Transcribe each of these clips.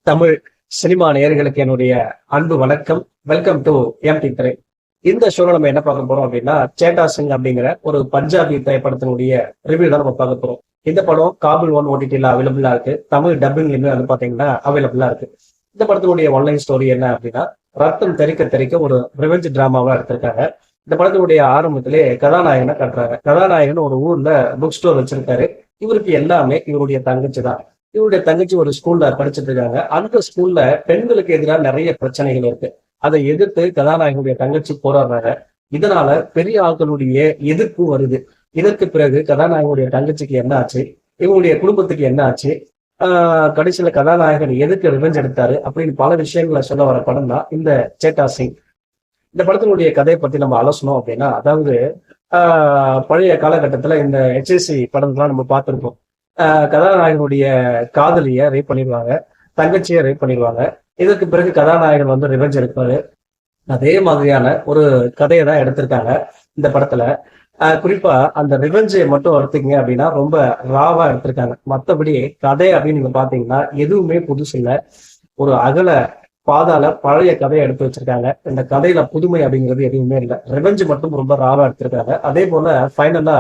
Tamil cinema நேயர்களுக்கு என்னுடைய அன்பு வணக்கம். வெல்கம் டு எம்டி திரை. இந்த ஷோல நம்ம என்ன பார்க்க போறோம் அப்படின்னா, சேட்டா சிங் அப்படிங்கிற ஒரு பஞ்சாபி திரைப்படத்தினுடைய ரிவ்யூ தான் நம்ம பார்க்க போறோம். இந்த படம் காபிள் ஒன் ஓடிடில அவைலபிளா இருக்கு. தமிழ் டப்பிங்லயுமே வந்து பாத்தீங்கன்னா அவைலபிளா இருக்கு. இந்த படத்தினுடைய ஒன்லைன் ஸ்டோரி என்ன அப்படின்னா, ரத்தம் தெறிக்க தெறிக்க ஒரு ரிவெஞ்ச் டிராமாவா எடுத்திருக்காங்க. இந்த படத்தினுடைய ஆரம்பத்திலே கதாநாயகனை கட்டுறாங்க. கதாநாயகன் ஒரு ஊர்ல புக் ஸ்டோர் வச்சிருக்காரு. இவருக்கு எல்லாமே இவருடைய தங்கச்சி தான். இவருடைய தங்கச்சி ஒரு ஸ்கூல்ல படிச்சுட்டு இருக்காங்க. அந்த ஸ்கூல்ல பெண்களுக்கு எதிராக நிறைய பிரச்சனைகள் இருக்கு. அதை எதிர்த்து கதாநாயகனுடைய தங்கச்சி போராடுறாங்க. இதனால பெரிய ஆட்களுடைய எதிர்ப்பு வருது. இதற்கு பிறகு கதாநாயகனுடைய தங்கச்சிக்கு என்ன ஆச்சு, இவங்களுடைய குடும்பத்துக்கு என்ன ஆச்சு, கடைசியில கதாநாயகன் எதுக்கு ரிவெஞ்ச் எடுத்தாரு அப்படின்னு பல விஷயங்களை சொல்ல வர படம் தான் இந்த சேட்டா சிங். இந்த படத்தினுடைய கதையை பத்தி நம்ம அலசணும் அப்படின்னா, அதாவது பழைய காலகட்டத்துல இந்த HSC படம்லாம் நம்ம பார்த்திருப்போம். கதாநாயகனுடைய காதலிய ரேப் பண்ணிடுவாங்க, தங்கச்சியை ரேப் பண்ணிடுவாங்க. இதற்கு பிறகு கதாநாயகன் வந்து ரிவெஞ்ச் எடுப்பாரு. அதே மாதிரியான ஒரு கதையை தான் எடுத்திருக்காங்க இந்த படத்துல. குறிப்பா அந்த ரிவெஞ்சை மட்டும் எடுத்தீங்க அப்படின்னா ரொம்ப ராவா எடுத்திருக்காங்க. மற்றபடி கதை அப்படின்னு நீங்க பாத்தீங்கன்னா எதுவுமே புதுசு இல்லை. ஒரு அகல பாதாள பழைய கதையை எடுத்து வச்சிருக்காங்க. இந்த கதையில புதுமை அப்படிங்கிறது எதுவுமே இல்லை. ரிவெஞ்ச் மட்டும் ரொம்ப ராவா எடுத்திருக்காங்க. அதே போல ஃபைனலா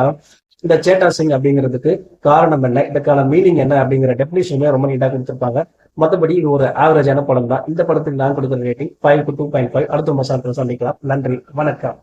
இந்த சேட்டா சிங் அப்படிங்கிறதுக்கு காரணம் என்ன, இதுக்கான மீனிங் என்ன அப்படிங்கிற டெபினிஷனுமே ரொம்ப நீட்டா கொடுத்திருப்பாங்க. மற்றபடி இது ஒரு ஆவரேஜான படம் தான். இந்த படத்துக்கு நான் கொடுக்குற ரேட்டிங் 5 to 2.5. அடுத்த மசாலத்தில் சந்திக்கலாம். நன்றி, வணக்கம்.